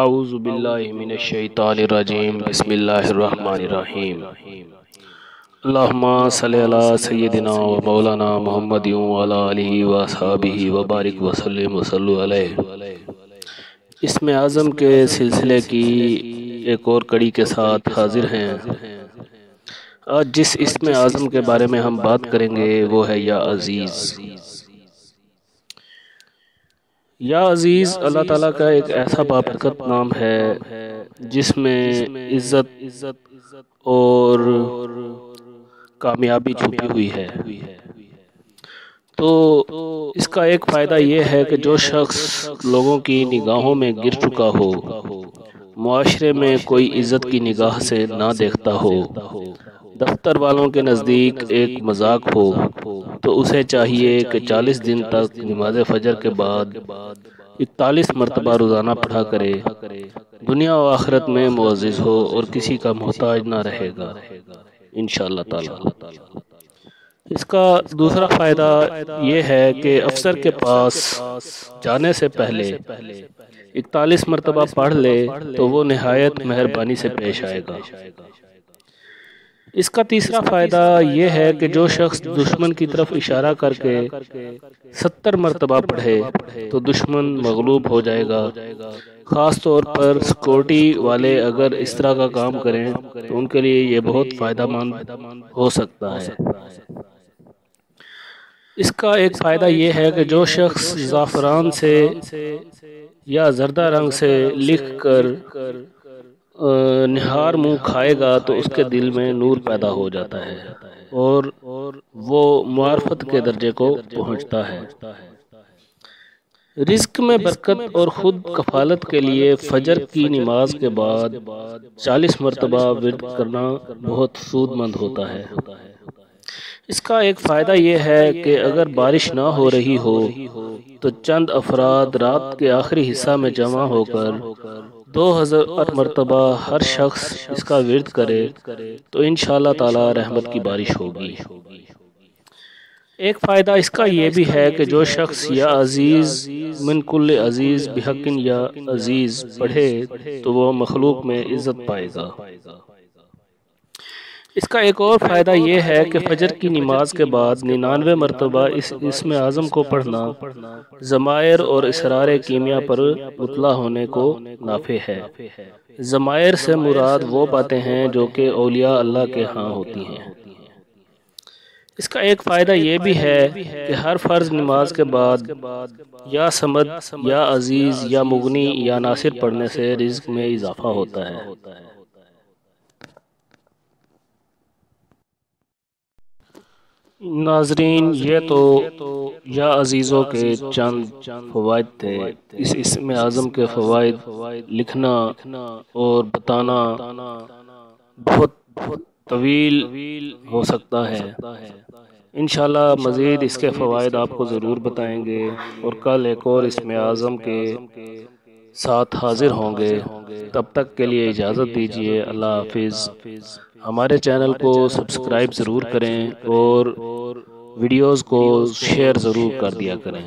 اعوذ باللہ من الشیطان الرجیم بسم اللہ الرحمن الرحیم اللہم صلی علی سیدنا و مولانا محمد وعلی آلہ و اصحابہ وبارک وسلم وصلو علیہ۔ اسم اعظم کے سلسلے کی ایک اور کڑی کے ساتھ حاضر ہیں۔ آج جس اسم اعظم کے بارے میں ہم بات کریں گے وہ ہے یا عزیز۔ یا عزیز اللہ تعالیٰ کا ایک ایسا بابرکت نام ہے جس میں عزت اور کامیابی چھپی ہوئی ہے۔ تو اس کا ایک فائدہ یہ ہے کہ جو شخص لوگوں کی نگاہوں میں گر چکا ہو، معاشرے میں کوئی عزت کی نگاہ سے نہ دیکھتا ہو، دفتر والوں کے نزدیک ایک مذاق ہو، تو اسے چاہیے کہ 40 دن تک نماز فجر کے بعد 41 مرتبہ روزانہ پڑھا کرے، دنیا و آخرت میں معزز ہو اور کسی کا محتاج نہ رہے گا انشاءاللہ تعالی۔ اس کا دوسرا فائدہ یہ ہے کہ افسر کے پاس جانے سے پہلے 41 مرتبہ پڑھ لے تو وہ نہایت مہربانی سے پیش آئے گا۔ اس کا تیسرا فائدہ یہ ہے کہ جو شخص دشمن کی طرف اشارہ کر کے 70 مرتبہ پڑھے تو دشمن مغلوب ہو جائے گا۔ خاص طور پر سیکورٹی والے اگر اس طرح کا کام کریں تو ان کے لیے یہ بہت فائدہ مند ہو سکتا ہے۔ اس کا ایک فائدہ یہ ہے کہ جو شخص زعفران سے یا زردہ رنگ سے لکھ کر نہار منہ کھائے گا تو اس کے دل میں نور پیدا ہو جاتا ہے اور وہ معرفت کے درجے کو پہنچتا ہے۔ رزق میں برکت اور خود کفالت کے لیے فجر کی نماز کے بعد 40 مرتبہ ورد کرنا بہت سود مند ہوتا ہے۔ اس کا ایک فائدہ یہ ہے کہ اگر بارش نہ ہو رہی ہو تو چند افراد رات کے آخری حصہ میں جمع ہو کر 2000 مرتبہ ہر شخص اس کا ورد کرے تو انشاءاللہ تعالی رحمت کی بارش ہوگی۔ ایک فائدہ اس کا یہ بھی ہے کہ جو شخص یا عزیز من کل عزیز بحق یا عزیز پڑھے تو وہ مخلوق میں عزت پائے گا۔ اس کا ایک اور فائدہ یہ ہے کہ فجر کی نماز کے بعد 99 مرتبہ اس اسم اعظم کو پڑھنا ضمائر اور اسرار کیمیا پر مطلع ہونے کو نافع ہے۔ ضمائر سے مراد وہ باتیں ہیں جو کہ اولیاء اللہ کے ہاں ہوتی ہیں۔ اس کا ایک فائدہ یہ بھی ہے کہ ہر فرض نماز کے بعد یا صمد یا عزیز یا مغنی یا ناصر پڑھنے سے رزق میں اضافہ ہوتا ہے۔ ناظرین یہ تو یا عزیزوں کے چند فوائد تھے۔ اس اسم اعظم کے فوائد لکھنا اور بتانا بہت طویل ہو سکتا ہے۔ انشاءاللہ مزید اس کے فوائد آپ کو ضرور بتائیں گے اور کل ایک اور اسم اعظم کے ساتھ حاضر ہوں گے۔ تب تک کے لیے اجازت دیجیے۔ اللہ حافظ۔ ہمارے چینل کو سبسکرائب ضرور کریں اور ویڈیوز کو شیئر ضرور کر دیا کریں۔